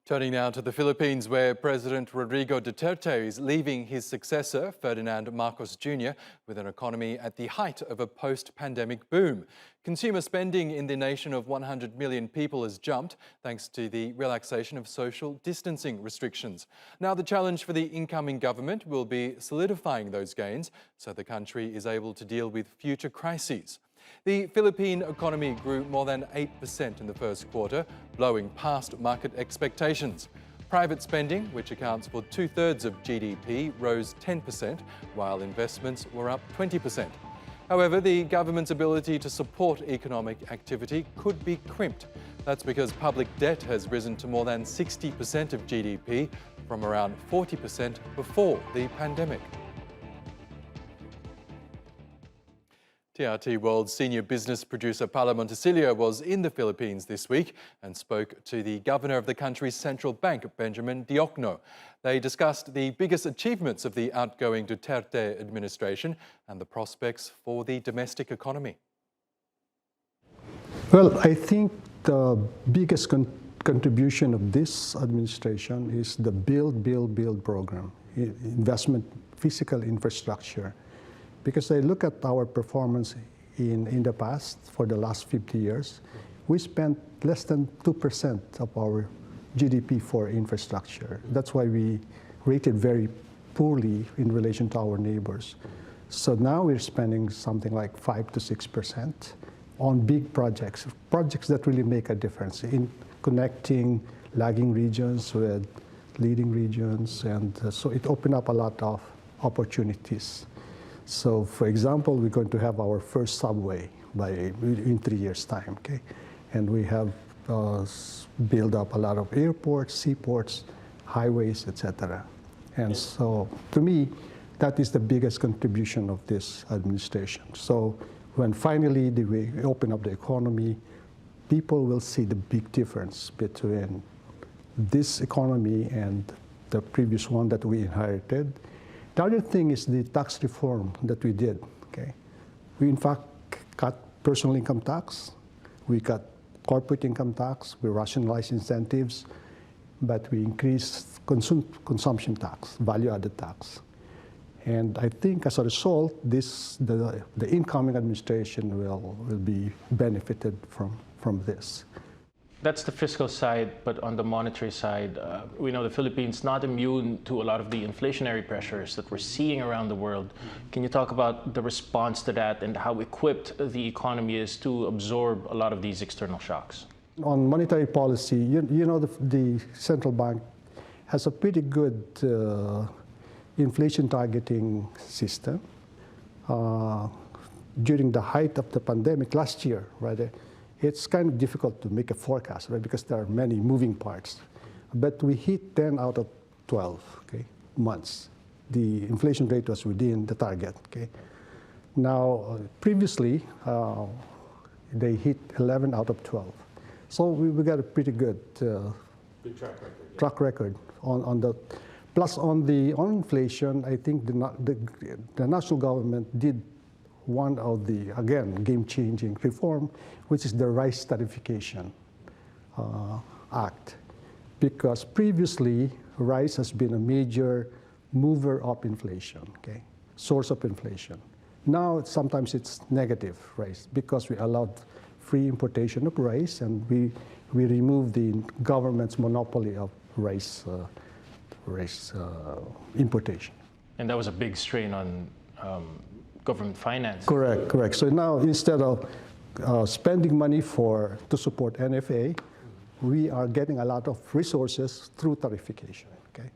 Turning now to the Philippines, where President Rodrigo Duterte is leaving his successor, Ferdinand Marcos Junior, with an economy at the height of a post-pandemic boom. Consumer spending in the nation of 100 million people has jumped thanks to the relaxation of social distancing restrictions. Now the challenge for the incoming government will be solidifying those gains so the country is able to deal with future crises. The Philippine economy grew more than 8% in the first quarter, blowing past market expectations. Private spending, which accounts for two-thirds of GDP, rose 10%, while investments were up 20%. However, the government's ability to support economic activity could be crimped. That's because public debt has risen to more than 60% of GDP, from around 40% before the pandemic. TRT World's senior business producer Paolo Montecillo was in the Philippines this week and spoke to the governor of the country's central bank, Benjamin Diokno. They discussed the biggest achievements of the outgoing Duterte administration and the prospects for the domestic economy. Well, I think the biggest contribution of this administration is the Build program, investment, physical infrastructure. Because I look at our performance in the past, for the last 50 years, we spent less than 2% of our GDP for infrastructure. That's why we rated very poorly in relation to our neighbors. So now we're spending something like 5 to 6% on big projects that really make a difference in connecting lagging regions with leading regions. And so it opened up a lot of opportunities. So, for example, we're going to have our first subway in 3 years' time, okay? And we have built up a lot of airports, seaports, highways, etc. And so, to me, that is the biggest contribution of this administration. So, when finally we open up the economy, people will see the big difference between this economy and the previous one that we inherited. The other thing is the tax reform that we did, okay? We, in fact, cut personal income tax, we cut corporate income tax, we rationalized incentives, but we increased consumption tax, value-added tax. And I think as a result, the incoming administration will be benefited from this. That's the fiscal side, but on the monetary side, we know the Philippines not immune to a lot of the inflationary pressures that we're seeing around the world. Can you talk about the response to that and how equipped the economy is to absorb a lot of these external shocks? On monetary policy, you know the central bank has a pretty good inflation targeting system. During the height of the pandemic last year, right? It's kind of difficult to make a forecast, right? Because there are many moving parts. But we hit 10 out of 12, okay, months. The inflation rate was within the target, okay? Now, previously, they hit 11 out of 12. So we got a pretty good track record on that. Plus, on inflation, I think the national government did one of the, again, game-changing reform, which is the Rice Tarification Act. Because previously, rice has been a major mover of inflation, okay, source of inflation. Now, sometimes it's negative rice because we allowed free importation of rice and we removed the government's monopoly of rice importation. And that was a big strain on government finance. Correct. So now instead of spending money to support NFA, we are getting a lot of resources through tarification. Okay.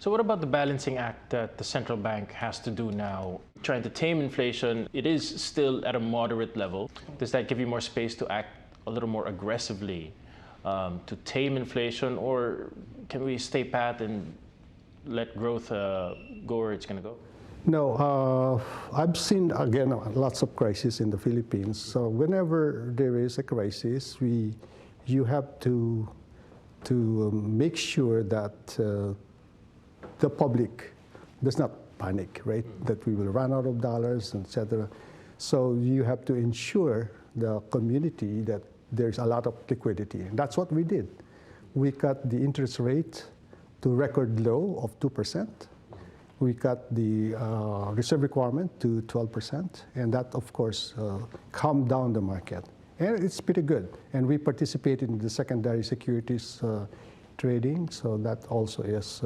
So what about the balancing act that the central bank has to do now? Trying to tame inflation, it is still at a moderate level. Does that give you more space to act a little more aggressively to tame inflation, or can we stay pat and let growth go where it's going to go? No, I've seen, again, lots of crises in the Philippines. So whenever there is a crisis, you have to make sure that the public does not panic, right? That we will run out of dollars, etc. So you have to ensure the community that there's a lot of liquidity. And that's what we did. We cut the interest rate to record low of 2%. We cut the reserve requirement to 12%, and that, of course, calmed down the market. And it's pretty good. And we participated in the secondary securities trading, so that also is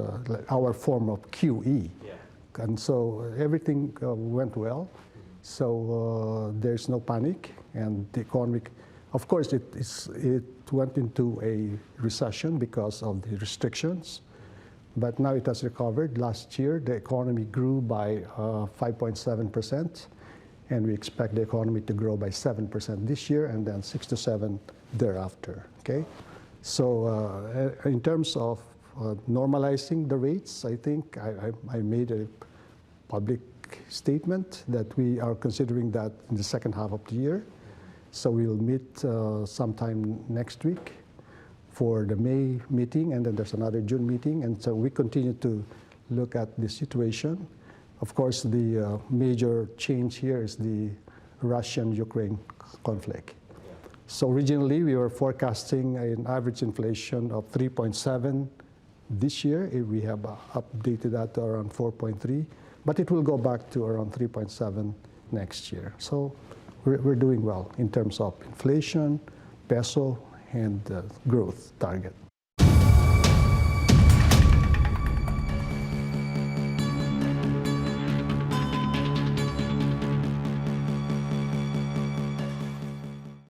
our form of QE. Yeah. And so everything went well. So there's no panic, and the economy, of course, it went into a recession because of the restrictions, but now it has recovered. Last year, the economy grew by 5.7%, and we expect the economy to grow by 7% this year, and then 6 to 7 thereafter. Okay, so in terms of normalizing the rates, I think I made a public statement that we are considering that in the second half of the year. So we'll meet sometime next week for the May meeting, and then there's another June meeting. And so we continue to look at the situation. Of course, the major change here is the Russian-Ukraine conflict. So originally, we were forecasting an average inflation of 3.7 this year. We have updated that to around 4.3, but it will go back to around 3.7 next year. So we're doing well in terms of inflation, peso, and growth target.